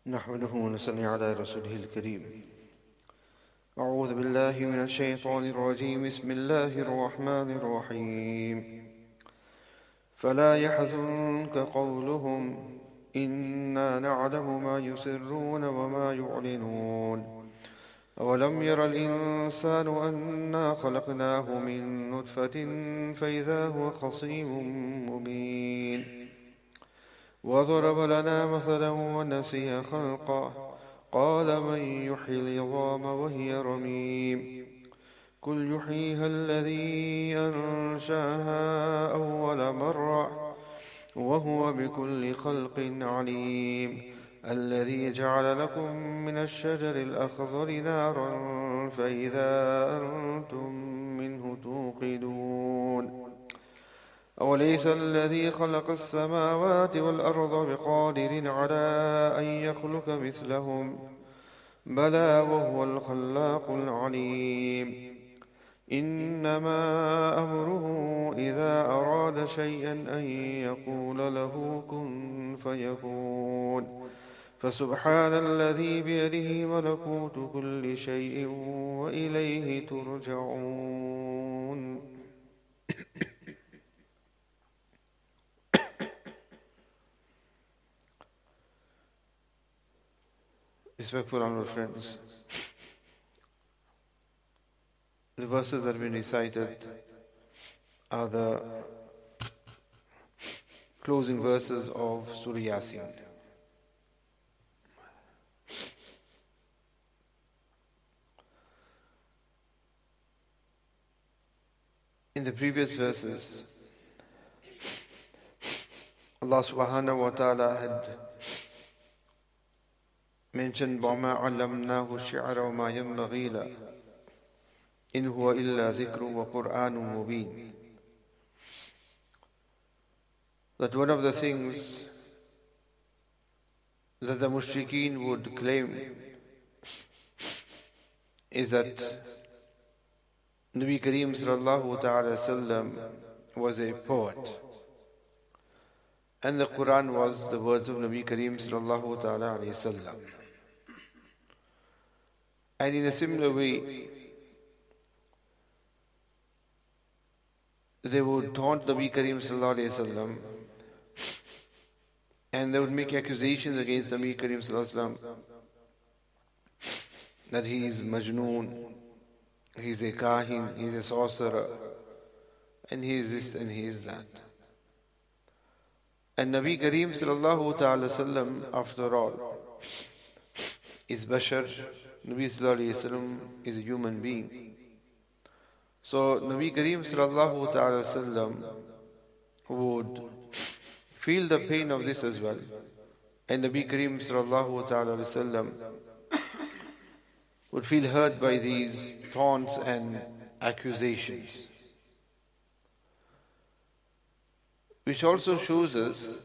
نحمده ونصلي على رسوله الكريم. أعوذ بالله من الشيطان الرجيم. بسم الله الرحمن الرحيم. فلا يحزنك قولهم إنا نعلم ما يسرون وما يعلنون. أولم ير الإنسان أنا خلقناه من نطفة فإذا هو خصيم مبين. وضرب لنا مثلا ونسي خلقه قال من يحيي العظام وهي رميم. قل يحييها الذي أنشأها أول مرة وهو بكل خلق عليم. الذي جعل لكم من الشجر الأخضر نارا فإذا أنتم منه توقدون. أوليس الذي خلق السماوات والأرض بقادر على أن يخلق مثلهم بلى وهو الخلاق العليم. إنما أمره إذا أراد شيئا أن يقول له كن فيكون. فسبحان الذي بيده ملكوت كل شيء وإليه ترجعون. Respectful honored friends, the verses that have been recited are the closing verses of Surah Yaseen. In the previous verses, Allah subhanahu wa ta'ala had mentioned وَمَا عَلَّمْنَاهُ الشِّعْرَ وَمَا يَنبَغِي لَهُ إِنْ هُوَ إِلَّا ذِكْرٌ وَقُرْآنٌ مُبِينٌ. That one of the things that the mushrikeen would claim is that Nabi Kareem sallallahu ta'ala sallam was a poet, and the Qur'an was the words of Nabi Kareem sallallahu ta'ala alayhi sallam. And in a similar way, they would taunt Nabi Kareem sallallahu alayhi sallam, and they would make accusations against Nabi Kareem sallallahu alayhi sallam that he is majnoon, he is a kahin, he is a sorcerer, and he is this and he is that. And Nabi Kareem sallallahu ta'ala sallam, after all, is bashar. Nabi sallallahu alayhi wasallam is a human being. So Nabi Kareem sallallahu ta'ala sallam would feel the pain of this as well. And Nabi Kareem sallallahu ta'ala sallam would feel hurt by these taunts and accusations. Which also shows us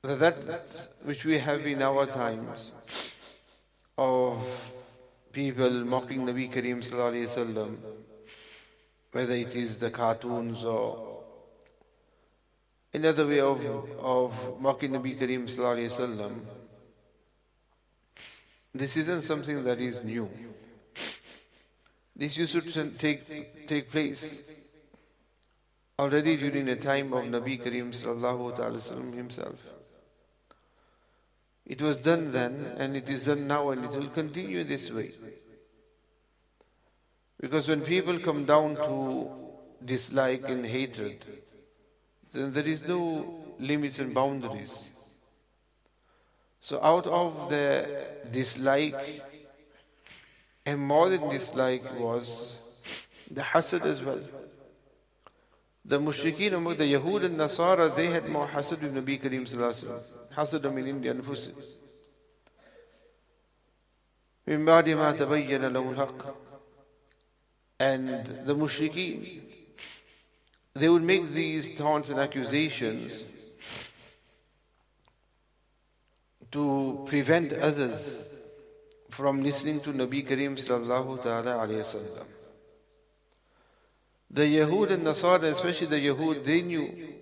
that which we have in our times of people mocking Nabi Kareem sallallahu alayhi wasallam, whether it is the cartoons or another way of mocking Nabi Kareem sallallahu alayhi wasallam, this isn't something that is new. This used to take place already during the time of Nabi Kareem sallallahu ta'ala sallam himself. It was done then, and it is done now, and it will continue this way. Because when people come down to dislike and hatred, then there is no limits and boundaries. So out of the dislike, and more than dislike, was the hasad as well. The mushrikeen among the Yahud and Nasara, they had more hasad with Nabi Kareem sallallahu alayhi wa sallam. Hasad min indi anfusihim. Min ba'di ma tabayyana lahum al-haqq. And the mushrikeen, they would make these taunts and accusations to prevent others from listening to Nabi Kareem sallallahu ta'ala alayhi wa sallam. The Yahud and Nasara, especially the Yahud, they knew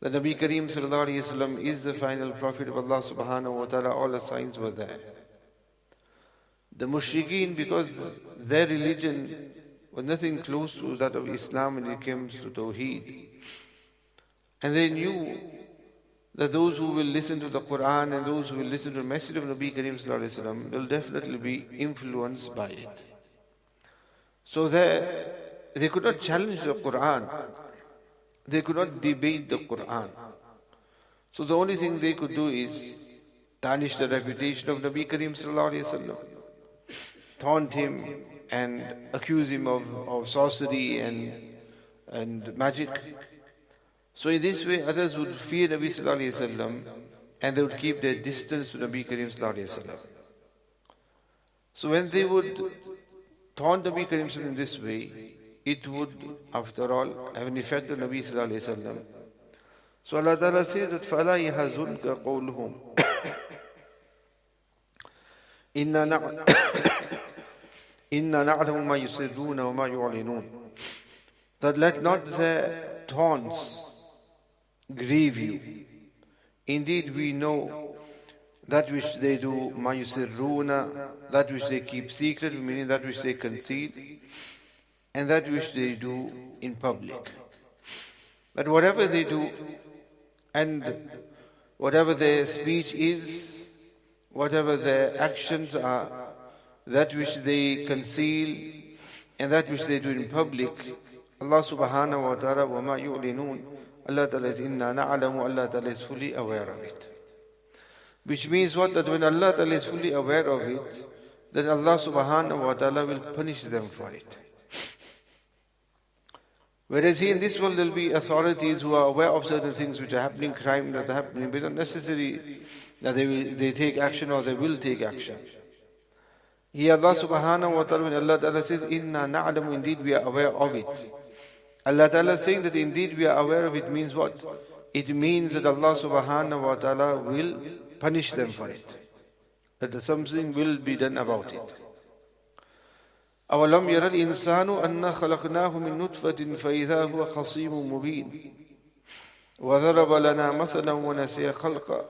The Nabi Kareem sallallahu alayhi wasallam is the final prophet of Allah subhanahu wa ta'ala. All the signs were there. The mushrikeen, because their religion was nothing close to that of Islam when it comes to Tawheed. And they knew that those who will listen to the Qur'an and those who will listen to the message of Nabi Kareem sallallahu alayhi wasallam will definitely be influenced by it. So they could not challenge the Qur'an. They could not debate the Qur'an. So the only thing they could do is tarnish the reputation of Nabi Kareem sallallahu alayhi wasallam, taunt him and accuse him of sorcery and magic. So in this way others would fear Nabi sallallahu alayhi wasallam and they would keep their distance to Nabi Kareem sallallahu alayhi wasallam. So when they would taunt Nabi Kareem sallallahu in this way, it would, after all, have an effect on Nabi sallallahu alayhi wasallam. So Allah Ta'ala says that فَلَا يَحْزُنْكَ قَوْلُهُمْ إِنَّا نَعْلَمُ مَا يُسِرُّونَ وَمَا يُعْلِنُونَ. That let not their taunts grieve you. Indeed we know that which they do, مَا يُسِرُّونَ, that which they keep secret, meaning that which they conceal, and that which they do in public. But whatever they do and whatever their speech is, whatever their actions are, that which they conceal and that which they do in public, Allah subhanahu wa ta'ala, وَمَا يُعْلِنُونَ, Allah ta'ala is inna na'alamu, Allah ta'ala is fully aware of it. Which means what? That when Allah ta'ala is fully aware of it, then Allah subhanahu wa ta'ala will punish them for it. Whereas here in this world there will be authorities who are aware of certain things which are happening, crime that are happening, but it's not necessary that they take action or they will take action. Here Allah subhanahu wa ta'ala, when Allah ta'ala says, Inna na'alamu, indeed we are aware of it. Allah ta'ala saying that indeed we are aware of it means what? It means that Allah subhanahu wa ta'ala will punish them for it. That something will be done about it. أَوَلَمْ يَرَ الْإِنسَانُ أَنَّا خَلَقْنَاهُ مِن نُطْفَةٍ فَإِذَا هُوَ خَصِيمٌ مُبِينٌ وَضَرَبَ لَنَا مَثَلًا وَنَسِيَ خَلْقًا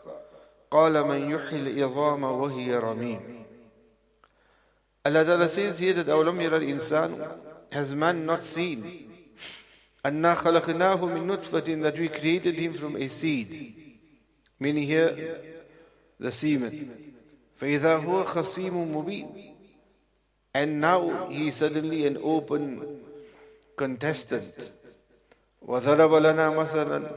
قَالَ مَنْ يُحْيِي الْعِظَامَ وَهِيَ رَمِيمٌ. Allah Ta'ala says here that أَوَلَمْ يَرَ الْإِنسَانُ, has man not seen, أَنَّا خَلَقْنَاهُ مِن نُطْفَةٍ, that we created him from a seed, meaning here the semen. فَإِذَا هُوَ خَصِيمٌ مُبِينٌ, and now he is suddenly an open contestant. وَضَرَبَ لَنَا مَثَلًا,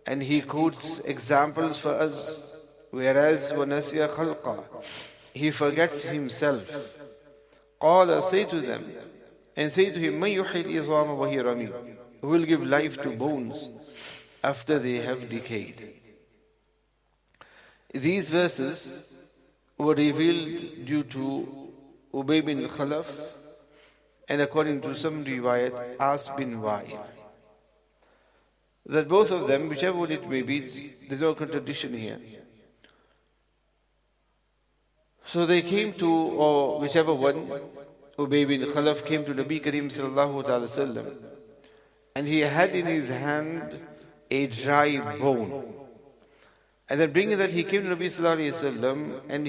and he quotes examples for us, whereas وَنَسِيَ خَلْقًا, he forgets himself. قَالَ, say to them, and say to him, مَنْ يُحْيِي الْعِظَامَ وَهِيَ رَمِيمٌ, who will give life to bones after they have decayed. These verses were revealed due to Ubay bin Khalaf, and according to some riwayat, As bin Wa'il. That both of them, whichever one it may be, there's no contradiction here. So they came to, or whichever one, Ubay bin Khalaf came to Nabi Kareem sallallahu ta'ala sallam, and he had in his hand a dry bone. And then bringing that, he came to Nabi sallallahu alayhi wasallam, and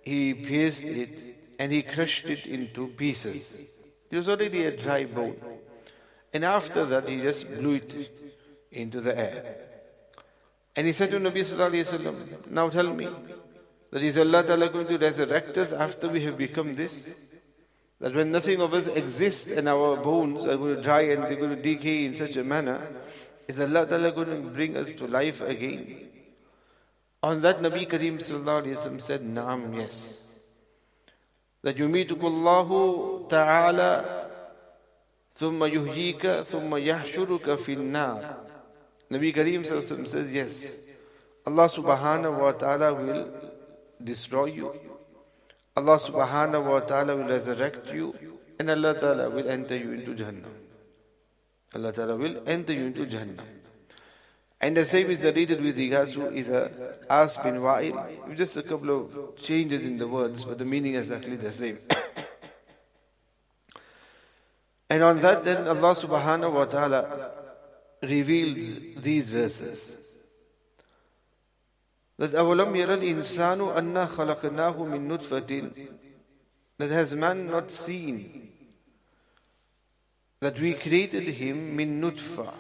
he pierced it and he crushed it into pieces. It was already a dry bone. And after that he just blew it into the air. And he said to Nabi sallallahu alayhi wasallam, now tell me, that is Allah Ta'ala going to resurrect us after we have become this? That when nothing of us exists and our bones are going to dry and they're going to decay in such a manner, is Allah Ta'ala going to bring us to life again? On that Nabi Kareem sallallahu alayhi wasallam said, Naam, yes. That yumitukullahu ta'ala thumma yuhyika thumma yahshuruka fin nar. Nabi Kareem sallallahu alayhi wasallam says, yes, Allah subhanahu wa ta'ala will destroy you. Allah subhanahu wa ta'ala will resurrect you, and Allah Ta'ala will enter you into Jahannam. Allah Ta'ala will enter you into Jahannam. And the same is narrated with regards to either As bin Wa'il, with just a couple of changes in the words, but the meaning is exactly the same. And on that then Allah subhanahu wa ta'ala revealed these verses. That أَوَلَمْ يَرَ الْإِنسَانُ أَنَّا خَلَقْنَاهُ مِن نُطْفَةٍ, that has man not seen that we created him min nutfa.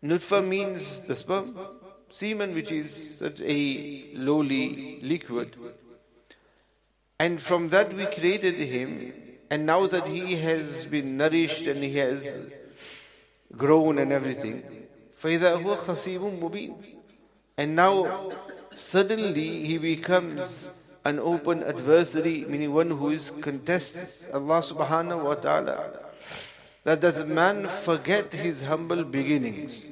Nutfa means the sperm, semen, which is such a lowly liquid. And from that we created him, and now that he has been nourished and he has grown and everything, فَإِذَا هُوَ خَصِيمٌ مُبِينٌ, and now suddenly he becomes an open adversary, meaning one who is contests Allah subhanahu wa ta'ala. That does man forget his humble beginnings?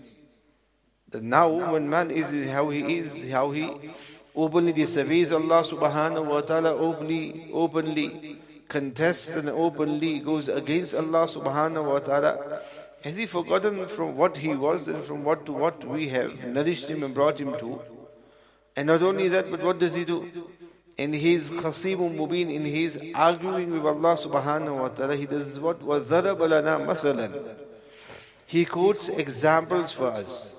That now when man is how he openly disobeys Allah subhanahu wa ta'ala, openly contests and openly goes against Allah subhanahu wa ta'ala, has he forgotten from what he was and from what to what we have nourished him and brought him to? And not only that, but what does he do? In his khasimun mubin, in his arguing with Allah subhanahu wa ta'ala, he does what? وَضَرَبَ لَنَا مَثَلًا. He quotes examples for us.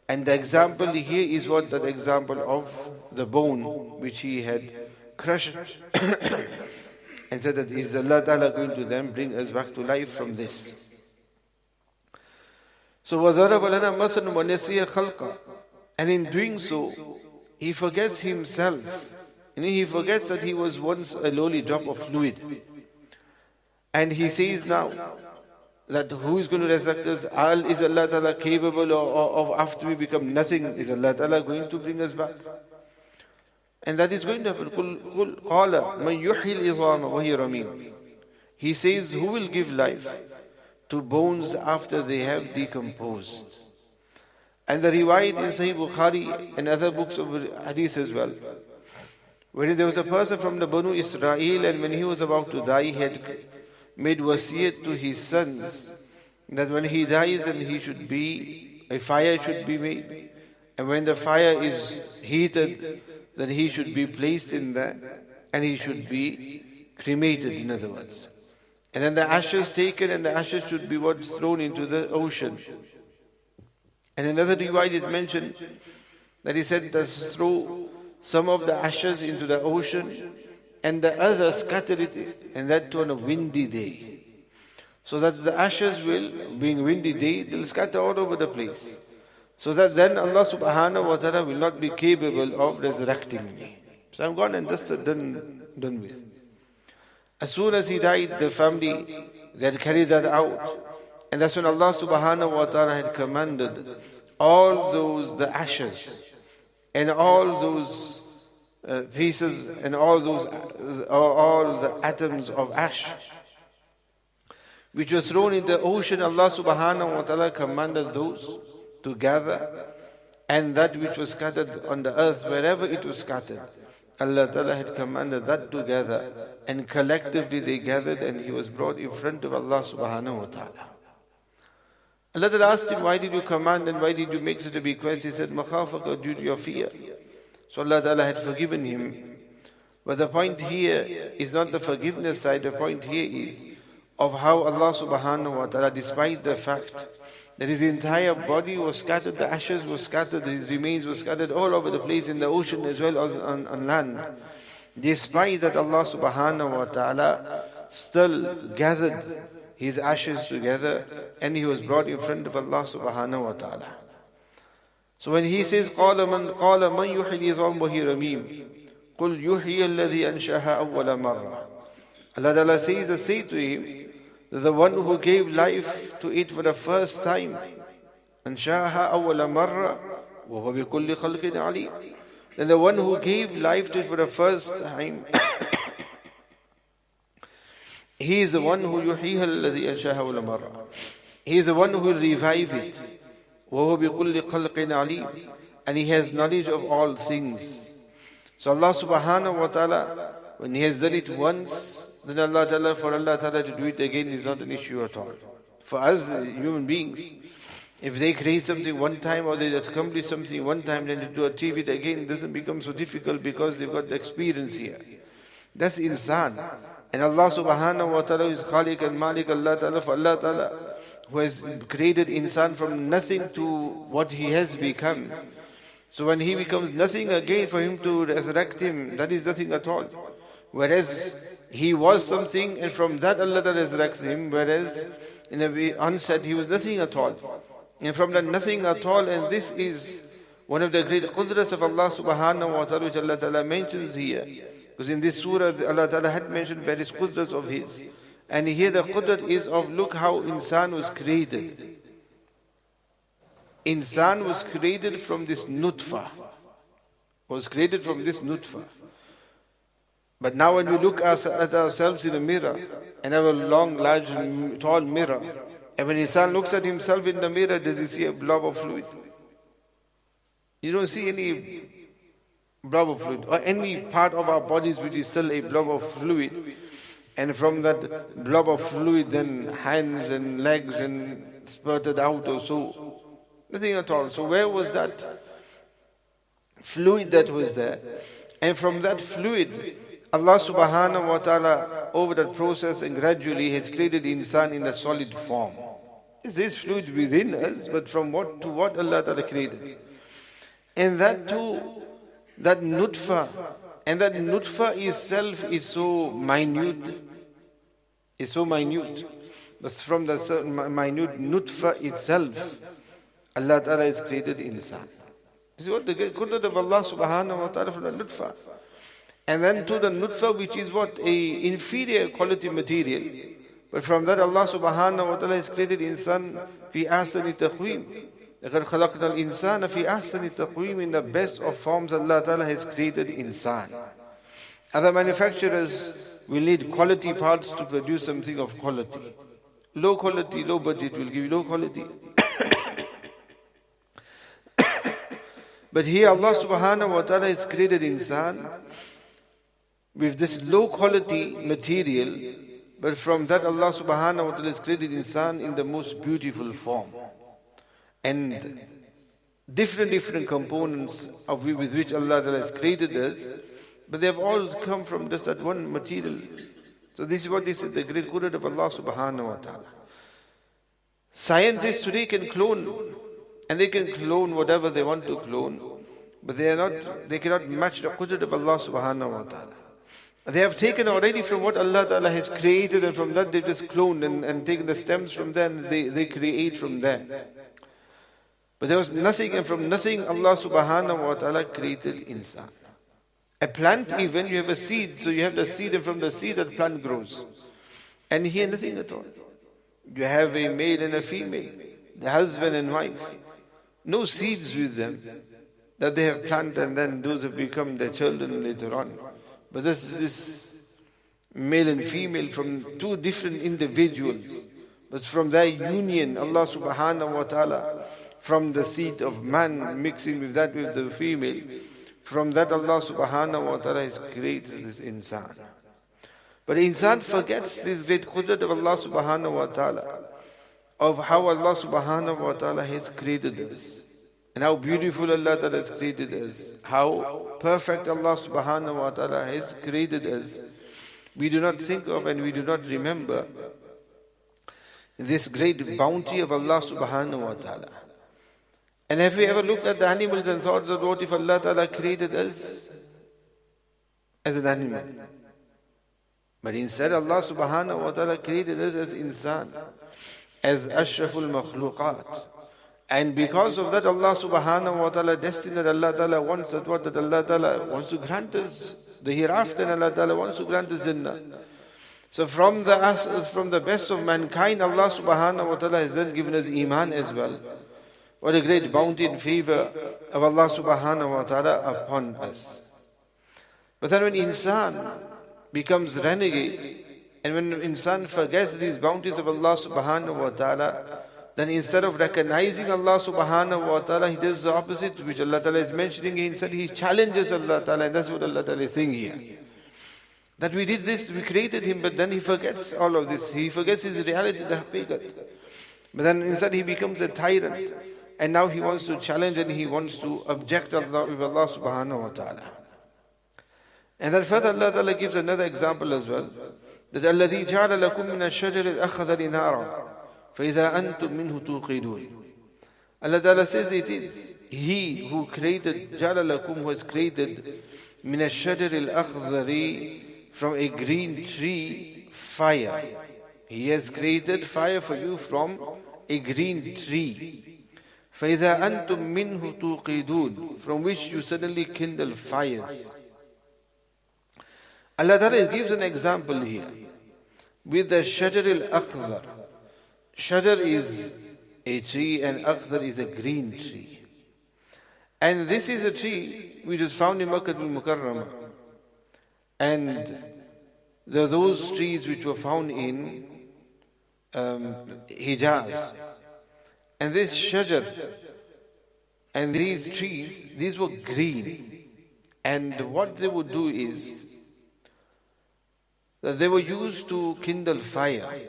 And the example here is what? That example of the bone which he had crushed and said that is Allah ta'ala going to then bring us back to life from this. So وَضَرَبَ لَنَا مَثَلًا وَنَسِيَ خَلْقًا. And in doing so, he forgets himself. And he forgets that he was once a lowly drop of fluid. And he says now that who is going to resurrect us? Is Allah Ta'ala capable of after we become nothing? Is Allah Ta'ala going to bring us back? And that is going to happen. قُلْ قَالَ مَنْ يُحْيِي الْعِظَامَ وَهِيَ رَمِيمٌ. He says, who will give life to bones after they have decomposed? And the riwayat in Sahih Bukhari and other books of hadith as well. When there was a person from the Banu Israel, and when he was about to die, he had made wasiyat to his sons that when he dies, and a fire should be made, and when the fire is heated, then he should be placed in that, and he should be cremated, in other words. And then the ashes taken, and the ashes should be thrown into the ocean. And another riwayat is mentioned that he said, throw some of the ashes into the ocean, and the other scattered it, and that on a windy day. So that the ashes will, being windy day, they'll scatter all over the place. So that then Allah subhanahu wa ta'ala will not be capable of resurrecting me. So I'm gone and that's done with. As soon as he died, the family, they had carried that out. And that's when Allah subhanahu wa ta'ala had commanded all the ashes, and all those pieces, and all the atoms of ash which was thrown in the ocean, Allah subhanahu wa ta'ala commanded those to gather, and that which was scattered on the earth, wherever it was scattered, Allah ta'ala had commanded that to gather, and collectively they gathered, and he was brought in front of Allah subhanahu wa ta'ala. Allah ta'ala asked him, why did you command and why did you make such a bequest? He said, makhafaka, due to your fear. So Allah Ta'ala had forgiven him. But the point here is not the forgiveness side, the point here is of how Allah subhanahu wa ta'ala, despite the fact that his entire body was scattered, the ashes were scattered, his remains were scattered all over the place, in the ocean as well as on land. Despite that, Allah subhanahu wa ta'ala still gathered his ashes together, and he was brought in front of Allah subhanahu wa ta'ala. So when he says, قَالَ مَنْ يُحْيِي الْعِظَامَ وَهِيَ رَمِيمٌ قُلْ يُحْيِي الَّذِي أَنْشَأَهَا أَوَّلَ مَرَّةٍ. Allah Ta'ala says, say to him, the one who gave life to it for the first time, أَنْشَأَهَا أَوَّلَ مَرَّةٍ وَهُوَ بِكُلِّ خَلْقٍ عَلِيمٌ. Then the one who gave life to it for the first time, he is the one who يُحْيِيهَا الَّذِي أَنْشَأَهَا أَوَّلَ مَرَّةٍ. He is the one who will revive it. وَهُوَ بِكُلِّ خَلْقٍ عَلِيمٌ. And he has knowledge of all things. So Allah subhanahu wa ta'ala, when he has done it once, then for Allah ta'ala to do it again is not an issue at all. For us human beings, if they create something one time or they accomplish something one time, then to achieve it again doesn't become so difficult because they've got the experience here. That's insan. And Allah subhanahu wa ta'ala is Khaliq and Malik. Allah ta'ala, for Allah ta'ala who has created insan from nothing to what he has become. So when he becomes nothing again, for him to resurrect him, that is nothing at all. Whereas he was something, and from that Allah resurrects him, whereas in the onset he was nothing at all. And from that nothing at all, and this is one of the great qudras of Allah subhanahu wa ta'ala, which Allah ta'ala mentions here. Because in this surah, Allah ta'ala had mentioned various qudras of His. And here the qudrat is of, look how insan was created. Insan was created from this nutfa. Was created from this nutfa. But now when we look at ourselves in a mirror, and have a long, large, tall mirror, and when insan looks at himself in the mirror, does he see a blob of fluid? You don't see any blob of fluid, or any part of our bodies which is still a blob of fluid. And from that blob of fluid, then hands and legs and spurted out or so. Nothing at all. So where was that fluid that was there? And from that fluid, Allah subhanahu wa ta'ala, over that process and gradually has created insan in a solid form. There is fluid within us, but from what to what Allah ta'ala created. And that too, that nutfa, and that nutfa itself is so minute. Is so minute. But from the minute nutfa itself, Allah Ta'ala has created insan. This is what the qudrat of Allah subhanahu wa ta'ala from the nutfa. And then to the nutfa, which is what? A inferior quality material. But from that Allah subhanahu wa ta'ala has created insan fi ahsani taqweem. لَقَدْ خَلَقْنَا الْإِنسَانَ فِي أَحْسَنِ تَقْوِيمٍ. In the best of forms, Allah Ta'ala has created insan. Other manufacturers will need quality parts to produce something of quality. Low quality, low budget will give you low quality. But here Allah subhanahu wa ta'ala has created insan with this low quality material, but from that Allah subhanahu wa ta'ala has created insan in the most beautiful form. And different components with which Allah Ta'ala has created us, but they have all come from just that one material. So this is what they said, the great qudrat of Allah subhanahu wa ta'ala. Scientists today can clone, and they can clone whatever they want to clone, but they cannot match the qudrat of Allah subhanahu wa ta'ala. They have taken already from what Allah Ta'ala has created, and from that they just cloned and taken the stems from there, and they create from there. But there was nothing, and from nothing Allah subhanahu wa ta'ala created insan. A plant, even, you have a seed, so you have the seed, and from the seed that plant grows. And here nothing at all. You have a male and a female, the husband and wife. No seeds with them that they have planted, and then those have become their children later on. But this male and female from two different individuals. But from their union, Allah subhanahu wa ta'ala, from the seed of man mixing with that with the female, from that Allah subhanahu wa ta'ala has created this insan. But insan forgets this great qudrat of Allah subhanahu wa ta'ala, of how Allah subhanahu wa ta'ala has created us, and how beautiful Allah ta'ala has created us, how perfect Allah subhanahu wa ta'ala has created us. We do not think of and we do not remember this great bounty of Allah subhanahu wa ta'ala. And have we ever looked at the animals and thought that what if Allah Ta'ala created us as an animal? But instead Allah subhanahu wa ta'ala created us as insan, as ashraful makhluqat. And because of that Allah subhanahu wa ta'ala destined that Allah Ta'ala wants that what that Allah Ta'ala wants to grant us the hereafter, and Allah Ta'ala wants to grant us Jannah. So from the best of mankind, Allah subhanahu wa ta'ala has then given us iman as well. What a great bounty and favor of Allah subhanahu wa ta'ala upon us. But then when insan becomes renegade, and when insan forgets these bounties of Allah subhanahu wa ta'ala, then instead of recognizing Allah subhanahu wa ta'ala, he does the opposite, which Allah ta'ala is mentioning here. Instead he challenges Allah ta'ala, and that's what Allah ta'ala is saying here. That we did this, we created him, but then he forgets all of this. He forgets his reality, the haqiqat. But then instead he becomes a tyrant. And now he wants to challenge and he wants to object with Allah subhanahu wa ta'ala. And then further Allah ta'ala gives another example as well. That الَّذِي جَعَلَ لَكُم مِّنَ الشَّجَرِ الْأَخْضَرِ نَارًا فَإِذَا أَنْتُم مِّنْهُ تُوقِدُونَ. Allah Ta'ala says it is He who created, جَعَلَ لَكُمْ, who has created مِنَ الشَّجَرِ الْأَخْضَرِ, from a green tree, fire. He has created fire for you from a green tree. فَإِذَا أَنْتُم مِّنْهُ تُوقِدُونَ, from which you suddenly kindle fires. Allah Ta'ala gives an example here with the shajar al-akhdar. Shajar is a tree and akhdar is a green tree. And this is a tree which is found in Makkah al-Mukarramah. And there are those trees which were found in Hijaz. And this shajar and these trees, these were green. And what they would do is that they were used to kindle fire.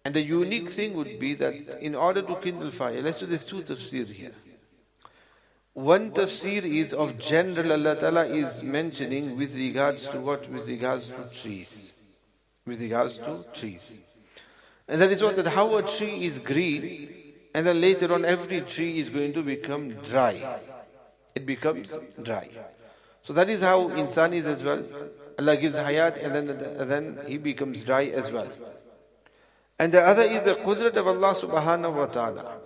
And the unique thing would be that in order to kindle fire, let's do this two tafsir here. One tafsir is of general, Allah Ta'ala is mentioning with regards to what? With regards to trees. With regards to trees. And that is what, that how a tree is green, and then later on every tree is going to become dry. It becomes dry. So that is how insan is as well. Allah gives hayat and then he becomes dry as well. And the other is the qudrat of Allah subhanahu wa ta'ala.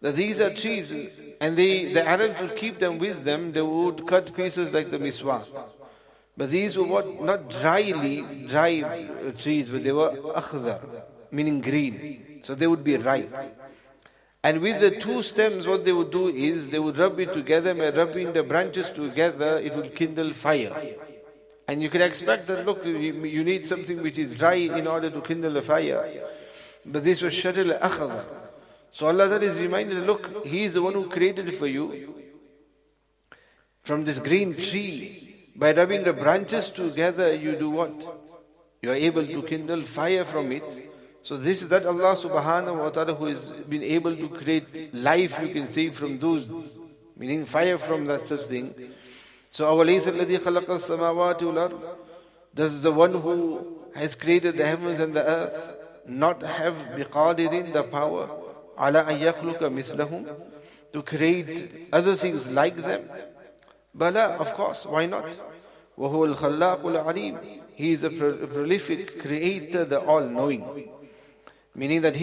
That these are trees, and the Arabs would keep them with them. They would cut pieces like the miswak. But these were what? Not dry trees, but they were akhdar, meaning green. So they would be ripe. And with the two stems, what they would do is, they would rub it together. By rubbing the branches together, it would kindle fire. And you can expect that, look, you need something which is dry in order to kindle a fire. But this was shajar al-akhdar. So Allah Ta'ala is reminded, look, He is the one who created it for you from this green tree. By rubbing the branches together, you do what? You are able to kindle fire from it. So this is that Allah subhanahu wa ta'ala who has been able to create life, you can say, from those, meaning fire from that such thing. So أَوَلَيْسَ الَّذِي خَلَقَ السَّمَاوَاتِ وَالْأَرْضِ, does the one who has created the heavens and the earth not have بِقَادِرٍ, the power عَلَىٰ أَن يَخْلُقَ مِثْلَهُمْ, to create other things like them? Bala, of course, why not? وَهُوَ الْخَلَّاقُ الْعَلِيمُ, He is a prolific creator, the all-knowing. Meaning that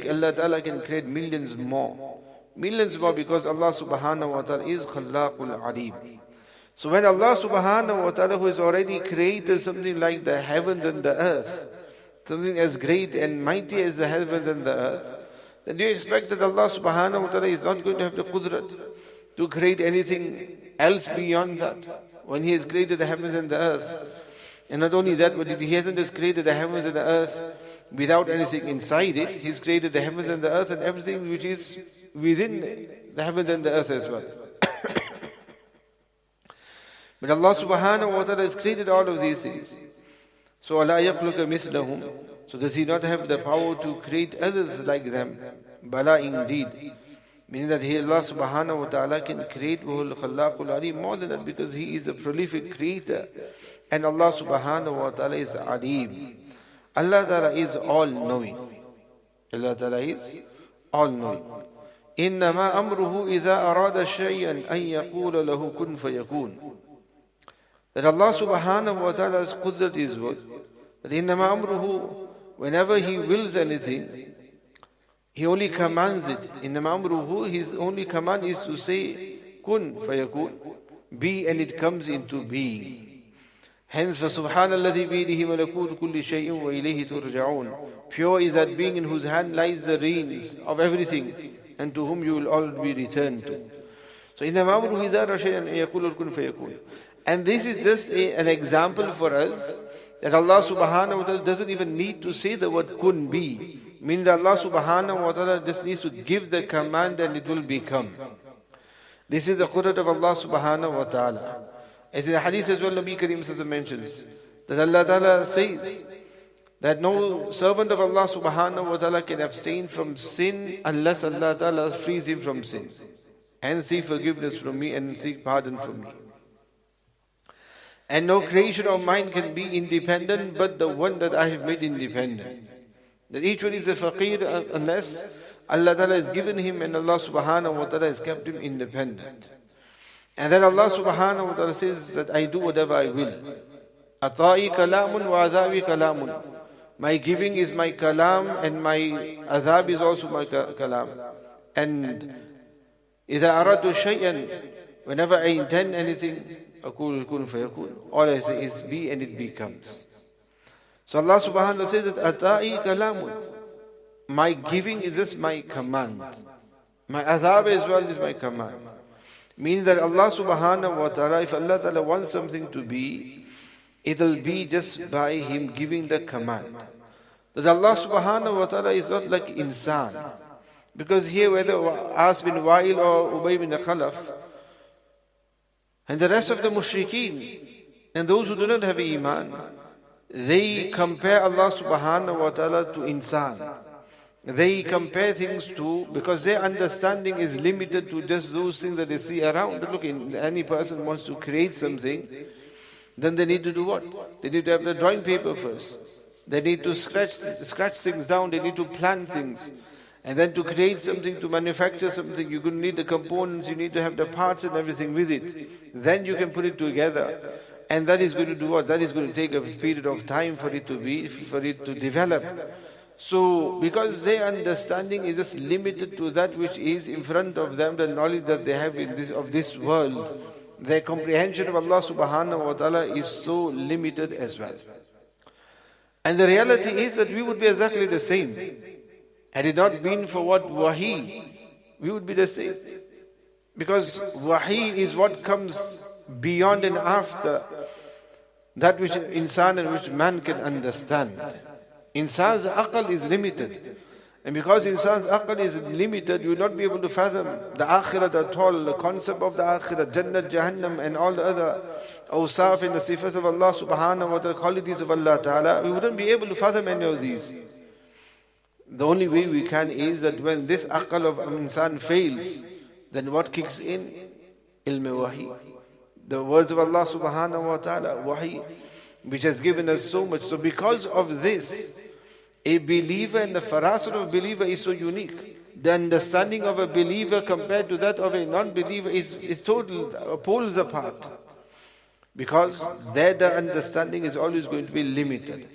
Allah Ta'ala can create millions more. Millions more, because Allah subhanahu wa ta'ala is Khallaqul Alim. So when Allah subhanahu wa ta'ala, who has already created something like the heavens and the earth, something as great and mighty as the heavens and the earth, then do you expect that Allah subhanahu wa ta'ala is not going to have the qudrat to create anything else beyond that, when He has created the heavens and the earth? And not only that, but He hasn't just created the heavens and the earth without anything inside it. He's created the heavens and the earth and everything which is within the heavens and the earth as well. But Allah subhanahu wa ta'ala has created all of these things. So أَلَا يَخْلُقَ مِثْلَهُمْ, so does He not have the power to create others like them? Bala, indeed. Meaning that Allah subhanahu wa ta'ala can create وَهُوَ الْخَلَّاقُ الْعَلِيمُ, more than that, because He is a prolific creator. And Allah subhanahu wa ta'ala is Alim. Allah Ta'ala is all-knowing. Allah Ta'ala is all-knowing. إِنَّمَا أَمْرُهُ إِذَا أَرَادَ شَيْئًا أَن يَقُولَ لَهُ كُنْ فَيَكُونَ. That Allah subhanahu wa ta'ala's qudrat is what? That إِنَّمَا أَمْرُهُ, whenever He wills anything, He only commands it. إِنَّمَا أَمْرُهُ, His only command is to say, كُنْ فَيَكُونَ, be, and it comes into being. Hence, فَسُبْحَانَ الَّذِي بِيَدِهِ مَلَكُوتُ كُلِّ شَيْءٍ وَإِلَيْهِ تُرْجَعُونَ. Pure is that being in whose hand lies the reins of everything, and to whom you will all be returned to. So, إِنَّمَا أَمْرُهُ إِذَا أَرَادَ شَيْئًا أَن يَقُولَ كُنْ فَيَكُونَ. And this is just an example for us that Allah subhanahu wa ta'ala doesn't even need to say the word kun, be. Meaning that Allah subhanahu wa ta'ala just needs to give the command and it will become. This is the qudrat of Allah subhanahu wa ta'ala. As in the hadith as well, Nabi Kareem mentions that Allah Ta'ala says that no servant of Allah subhanahu wa ta'ala can abstain from sin unless Allah Ta'ala frees him from sin. And seek forgiveness from me and seek pardon from me. And no creation of mine can be independent but the one that I have made independent. That each one is a faqir unless Allah Ta'ala has given him and Allah Subhanahu wa Ta'ala has kept him independent. And then Allah Subhanahu wa Ta'ala says that I do whatever I will. I.T.A kalamun wa adhabi kalamun. My giving is my kalam and my adhab is also my kalam. And إذا أردت شيئا, whenever I intend anything, أقول كن فيكون. All I say is be and it becomes. So Allah Subhanahu wa Ta'ala says that I.T.A kalamun. My giving is just my command. My adhab as well is my command. Means that Allah Subhanahu wa Ta'ala, if Allah Ta'ala wants something to be, it'll be just by Him giving the command. That Allah Subhanahu wa Ta'ala is not like insan. Because here whether As bin Wa'il or Ubay bin Khalaf and the rest of the mushrikeen and those who do not have iman, they compare Allah Subhanahu wa Ta'ala to insan. They compare things to, because their understanding is limited to just those things that they see around. Look, any person wants to create something, then they need to do what? They need to have the drawing paper first. They need to scratch things down, they need to plan things. And then to create something, to manufacture something, you're going to need the components, you need to have the parts and everything with it. Then you can put it together. And that is going to do what? That is going to take a period of time for it to develop. So, because their understanding is just limited to that which is in front of them, the knowledge that they have of this world, their comprehension of Allah Subhanahu wa Ta'ala is so limited as well. And the reality is that we would be exactly the same. Had it not been for what wahi, we would be the same. Because wahi is what comes beyond and after that which insan and which man can understand. Insan's aql is limited. And because insan's aql is limited, you will not be able to fathom the akhirat at all, the concept of the akhirat, Jannat, Jahannam and all the other awsaf and the sifas of Allah Subhanahu wa Ta'ala, qualities of Allah Ta'ala. We wouldn't be able to fathom any of these. The only way we can is that when this aql of insan fails, then what kicks in? Ilm wahi. The words of Allah Subhanahu wa Ta'ala, wahi, which has given us so much. So because of this, a believer and the farasat of a believer is so unique. The understanding of a believer compared to that of a non-believer is total poles apart. Because there the understanding is always going to be limited.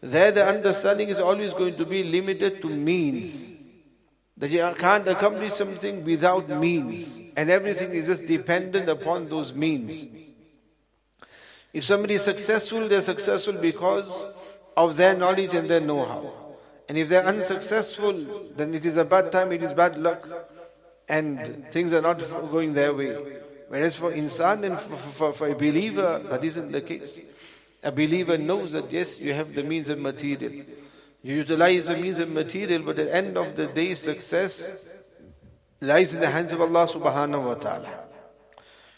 There the understanding is always going to be limited to means. That you can't accomplish something without means. And everything is just dependent upon those means. If somebody is successful, they're successful because of their knowledge and their know-how. And if they're unsuccessful, then it is a bad time, it is bad luck, and things are not going their way. Whereas for insan and for a believer, that isn't the case. A believer knows that yes, you have the means of material. You utilize the means of material, but at the end of the day, success lies in the hands of Allah Subhanahu wa Ta'ala.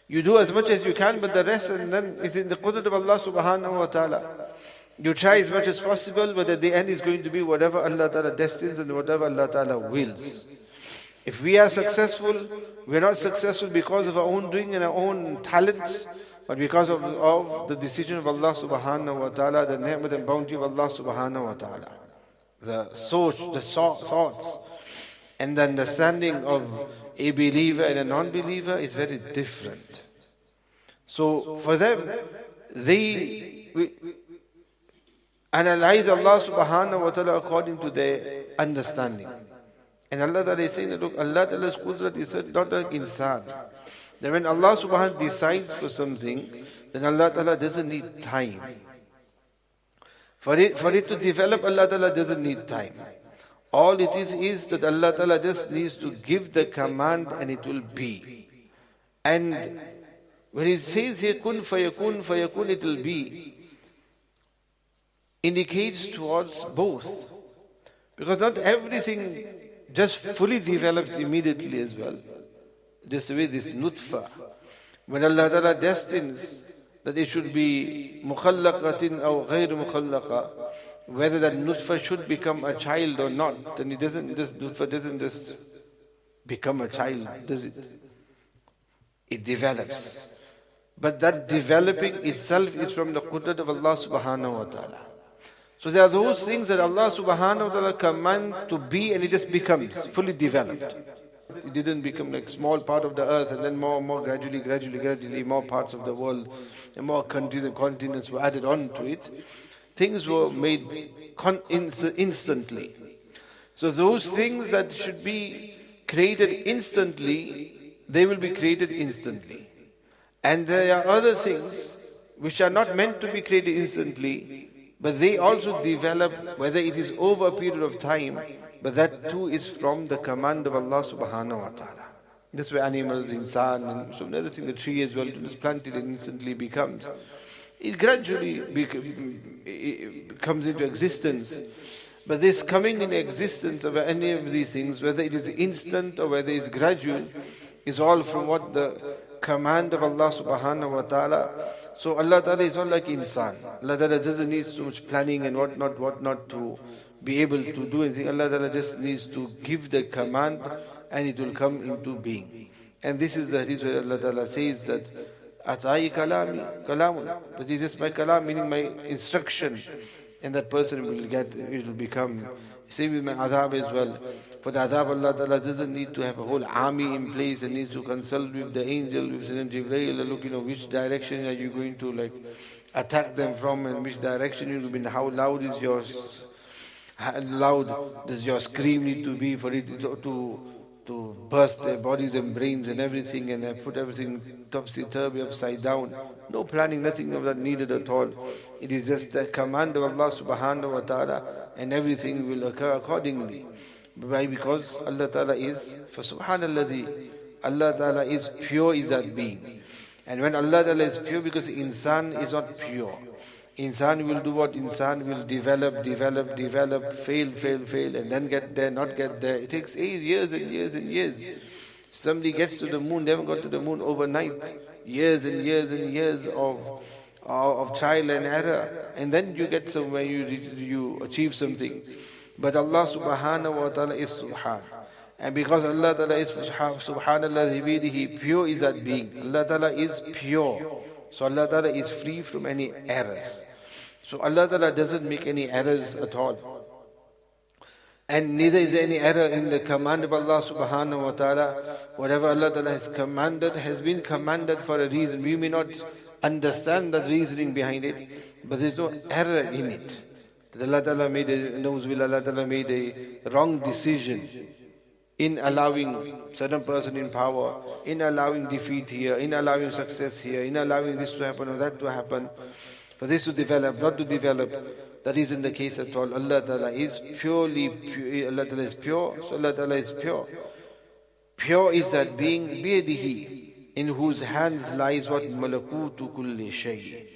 You do as much as you can, but the rest and then is in the qudrat of Allah Subhanahu wa Ta'ala. You try as much as possible, but at the end is going to be whatever Allah Ta'ala destines and whatever Allah Ta'ala wills. If we are successful, we are not successful because of our own doing and our own talents, but because of the decision of Allah Subhanahu wa Ta'ala, the ni'mat and bounty of Allah Subhanahu wa Ta'ala. The thoughts and the understanding of a believer and a non-believer is very different. So for them, they analyze Allah Subhanahu wa Ta'ala according to their understanding. And Allah Ta'ala is saying, look, Allah Ta'ala's qudrat is not like insan. That when Allah Subhanahu wa Ta'ala decides for something, then Allah Ta'ala doesn't need time. For it to develop, Allah Ta'ala doesn't need time. All it is that Allah Ta'ala just needs to give the command and it will be. And when it says here, kun fayakun, it will be, indicates towards both. Because not everything just fully develops immediately as well. Just the way this nutfa, when Allah Ta'ala destines that it should be mukhallaqatin or ghayr mukhallaqa, whether that nutfa should become a child or not, then nutfa doesn't just become a child, does it? It develops. But that developing itself is from the qudrat of Allah Subhanahu wa Ta'ala. So there are those things that Allah subhanahu wa ta'ala command to be, and it just becomes fully developed. It didn't become like small part of the earth and then more and more gradually more parts of the world and more countries and continents were added on to it. Things were made instantly. So those things that should be created instantly, they will be created instantly. And there are other things which are not meant to be created instantly, but they also develop, whether it is over a period of time, but that too is from the command of Allah subhanahu wa ta'ala. That's where animals, insan, and so another thing, the tree as well, just planted and instantly becomes. It gradually comes into existence. But this coming in existence of any of these things, whether it is instant or whether it is gradual, is all from what the command of Allah subhanahu wa ta'ala. So Allah ta'ala is not like insan. Allah ta'ala doesn't need so much planning and whatnot to be able to do anything. Allah ta'ala just needs to give the command and it will come into being. And this is the hadith where Allah ta'ala says that I.T.A kalamun, that is just my kalam, meaning my instruction. And that person will become. Same with my adhab as well. For the adhab, Allah Ta'ala doesn't need to have a whole army in place and needs to consult with the angel, with Sayyidina Jibreel, look, which direction are you going to attack them from, and which direction you will be, how loud is yours, how loud does your scream need to be for it to burst their bodies and brains and everything, and put everything topsy-turvy, upside down. No planning, nothing of that needed at all. It is just the command of Allah subhanahu wa ta'ala, and everything will occur accordingly. Why? Because Allah ta'ala is, for subhanallah, Allah ta'ala is pure, is that being. And when Allah ta'ala is pure, because insan is not pure. Insan will do what? Insan will develop, fail, and then get there, not get there. It takes years and years. Somebody gets to the moon, never got to the moon overnight. Years and years of trial and error. And then you get somewhere, you achieve something. But Allah subhanahu wa ta'ala is subhan. And because Allah ta'ala is subhanallah bihi, pure is that being. Allah ta'ala is pure. So Allah ta'ala is free from any errors. So Allah ta'ala doesn't make any errors at all. And neither is there any error in the command of Allah subhanahu wa ta'ala. Whatever Allah ta'ala has commanded has been commanded for a reason. We may not understand the reasoning behind it, but there's no error in it. Allah ta'ala made a wrong decision in allowing certain person in power, in allowing defeat here, in allowing success here, in allowing this to happen or that to happen, for this to develop, not to develop. That isn't the case at all. Allah Ta'ala is purely pure. Allah Ta'ala is pure, so Allah Ta'ala is pure. Pure is that being, biyadihi, in whose hands lies what? Malakutu kulli shay.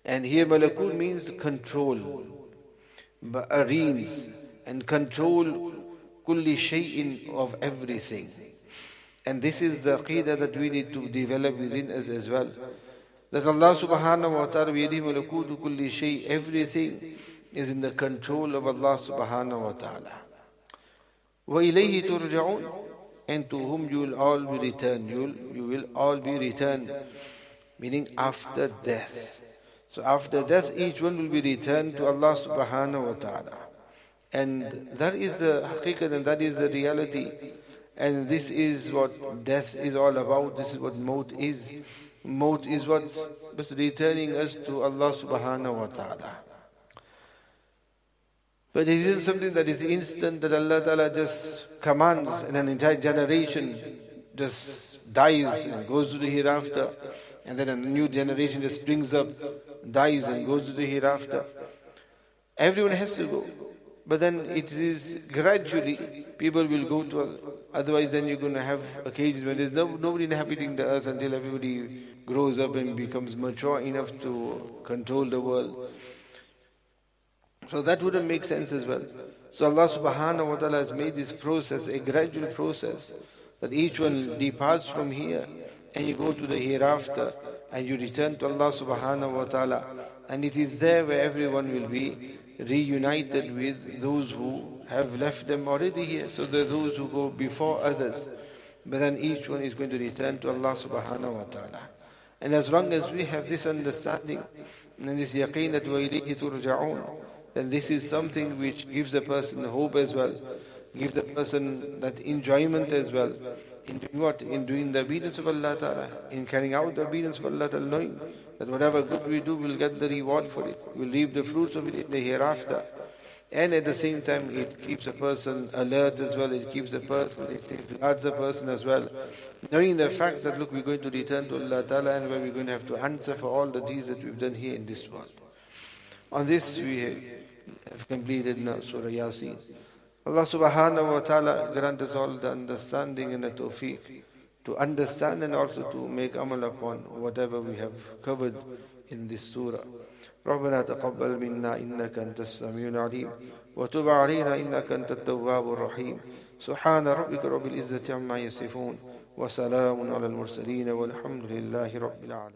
And here malakut means control, reigns, and control kulli shay'in, of everything. And this is the aqeedah that we need to develop within us as well. That Allah subhanahu wa ta'ala, biyadihi malakutu kulli shay, everything is in the control of Allah subhanahu wa ta'ala. Wa ilayhi turja'un, and to whom you will all be returned. You will all be returned, meaning after death. So after death, each one will be returned to Allah subhanahu wa ta'ala. And that is the haqiqat, and that is the reality. And this is what death is all about. This is what maut is. Maut is what is returning us to Allah subhanahu wa ta'ala. But it isn't something that is instant, that Allah ta'ala just commands and an entire generation just dies and goes to the hereafter. And then a new generation just springs up, dies and goes to the hereafter. Everyone has to go. But then it is gradually, people will go to, otherwise then you're going to have occasions when there's nobody inhabiting the earth until everybody grows up and becomes mature enough to control the world. So that wouldn't make sense as well. So Allah subhanahu wa ta'ala has made this process a gradual process, that each one departs from here and you go to the hereafter and you return to Allah subhanahu wa ta'ala. And it is there where everyone will be reunited with those who have left them already here. So there are those who go before others. But then each one is going to return to Allah subhanahu wa ta'ala. And as long as we have this understanding and this yaqeen that وَإِلَيْهِ تُرْجَعُونَ, then this is something which gives the person hope as well, gives the person that enjoyment as well. In doing what? In doing the obedience of Allah Ta'ala, in carrying out the obedience of Allah Ta'ala, knowing that whatever good we do, we'll get the reward for it. We'll reap the fruits of it in the hereafter. And at the same time, it keeps a person alert as well. It keeps a person, it safeguards a person as well. Knowing the fact that, look, we're going to return to Allah Ta'ala and where we're going to have to answer for all the deeds that we've done here in this world. On this, we have completed now Surah Yaseen. Allah subhanahu wa ta'ala grant us all the understanding and the tawfiq to understand and also to make amal upon whatever we have covered in this surah. ربنا تقبل منا إنك أنت السميع العليم وتب علينا إنك أنت التواب الرحيم سبحان ربك رب العزة عما يصفون وسلام على المرسلين والحمد لله رب العالمين.